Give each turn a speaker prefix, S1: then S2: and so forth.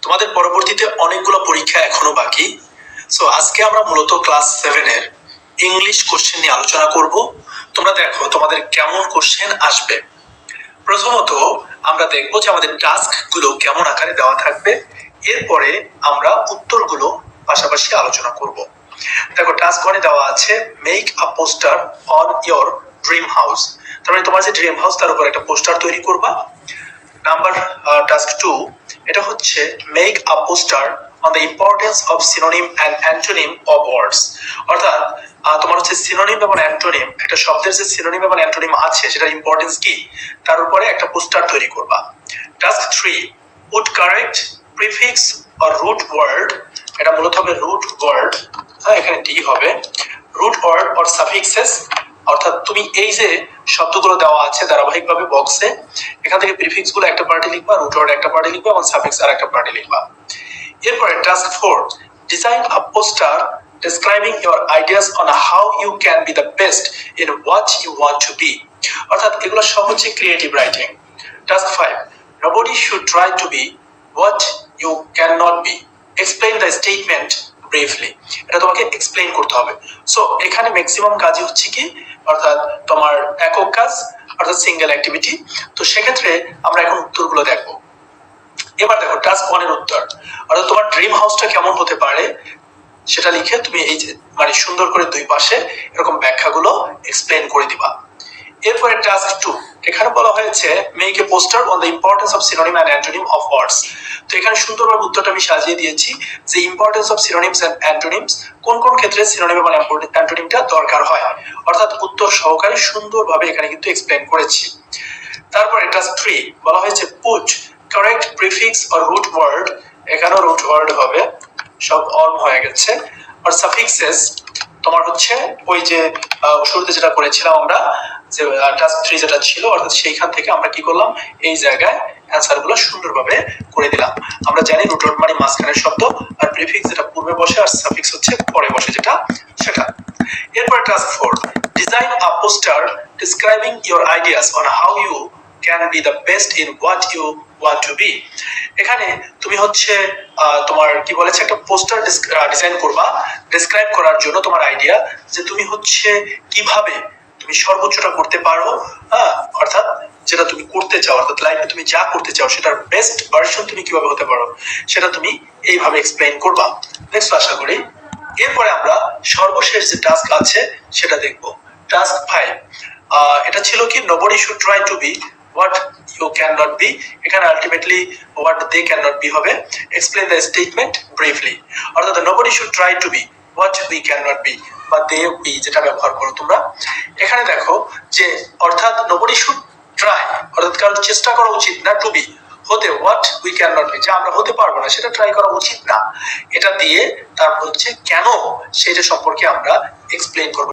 S1: তোমাদের পরবর্তীতে অনেকগুলো পরীক্ষা এখনো বাকি। সো আজকে আমরা মূলত ক্লাস 7 এর ইংলিশ কোশ্চেন নিয়ে আলোচনা করব। তোমরা দেখো তোমাদের কেমন কোশ্চেন আসবে। প্রথমত আমরা দেখবো যে আমাদের টাস্ক গুলো কেমন আকারে দেওয়া থাকবে, এরপরে আমরা উত্তরগুলো পাশাপাশি আলোচনা করব। দেখো টাস্ক 1 এ দেওয়া আছে make a poster on your dream house, তার মানে তোমার যে ড্রিম হাউস তার উপর একটা পোস্টার তৈরি করবা। নাম্বার টাস্ক 2 এটা হচ্ছে make a poster on the importance of synonym and antonym of words, অর্থাৎ তোমার হচ্ছে সিনোনিম এবং অ্যান্টোনিম, একটা শব্দের যে সিনোনিম এবং অ্যান্টোনিম আছে সেটার ইম্পর্টেন্স কি তার উপরে একটা পোস্টার তৈরি করবা। Task 3 put correct prefix or root word, এটা মূলত হবে রুট ওয়ার্ড, হ্যাঁ এখানে টি হবে, রুট ওয়ার্ড অর সাফিক্সেস, অর্থাৎ তুমি এই যে শব্দগুলো দেওয়া আছে ধারাবাহিকভাবে বক্সে, এখান থেকে প্রিফিক্স গুলো একটা পার্টে লিখবা, রুট ওয়ার্ড একটা পার্টে লিখবা এবং সাফিক্স আর একটা পার্টে লিখবা। এরপরে task 4 design a poster describing your ideas on how you can be the best in what you want to be, অর্থাৎ এগুলো সব হচ্ছে creative writing. Task 5 nobody should try to be what you cannot be, explain the statement briefly, এটা তোমাকে explain করতে হবে। So এখানে maximum কাজই হচ্ছে কি, অর্থাৎ তোমার একক কাজ, অর্থাৎ সিঙ্গেল অ্যাক্টিভিটি। তো সেক্ষেত্রে আমরা এখন উত্তরগুলো দেখবো। এবার দেখো টাস্ক 1 এর উত্তর, অর্থাৎ তোমার ড্রিম হাউসটা কেমন হতে পারে সেটা লিখে তুমি এই যে মানে সুন্দর করে দুই পাশে এরকম ব্যাখ্যাগুলো এক্সপ্লেইন করে দিবা। এরপরে টাস্ক 2 এখানে বলা হয়েছে make a poster on the importance of synonym and antonym of words. তো এখানে সুন্দরভাবে উত্তরটা আমি সাজিয়ে দিয়েছি যে importance of synonyms and antonyms, কোন কোন ক্ষেত্রে সিনোনিম এবং অ্যান্টোনিমটা দরকার হয়, অর্থাৎ উত্তর সহকারে সুন্দরভাবে এখানে কিন্তু এক্সপ্লেইন করেছি। তারপরে টাস্ক 3 বলা হয়েছে put correct prefix or root word, এখানেও রুট ওয়ার্ড হবে, সব অন হয়ে গেছে, আর সাফিক্সেস তোমার হচ্ছে ওই যে শুরুতে যেটা করেছিলাম আমরা যে টাস্ক 3 যেটা ছিল, অর্থাৎ সেইখান থেকে আমরা কি করলাম এই জায়গায় অ্যানসার গুলো সুন্দরভাবে করে দিলাম। আমরা জানি রুট ওয়ার্ড মানে মাঝখানের শব্দ, আর প্রিফিক্স যেটা পূর্বে বসে আর সাফিক্স হচ্ছে পরে বসে যেটা সেটা। এরপর task 4 design a poster describing your ideas on how you can be the best in what you want to be. এখানে তুমি হচ্ছে তোমার কি বলেছে একটা পোস্টার ডিজাইন করবা ডেসক্রাইব করার জন্য তোমার আইডিয়া, যে তুমি হচ্ছে কিভাবে তুমি সর্বোচ্চটা করতে পারো, অর্থাৎ যেটা তুমি করতে চাও, অর্থাৎ লাইফে তুমি যা করতে চাও সেটার বেস্ট ভার্সন তুমি কিভাবে হতে পারো সেটা তুমি এইভাবে এক্সপ্লেইন করবা। নেক্সট আশা করি। এরপরে আমরা সর্বশেষ যে টাস্ক আছে সেটা দেখবো। টাস্ক 5 এটা ছিল কি nobody should try to be what you cannot be, এখানে ultimately what they cannot be হবে, explain the statement briefly, অর্থাৎ nobody should try to be what we cannot be বা they be যেটা ব্যবহার করো তোমরা। এখানে দেখো যে অর্থাৎ nobody should try, অর্থাৎ কারোর চেষ্টা করা উচিত না to be হতে what we cannot be, যা আমরা হতে পারবো না সেটা ট্রাই করা উচিত না, এটা দিয়ে তারপর হচ্ছে কেন সেটা সম্পর্কে আমরা এক্সপ্লেইন করবো।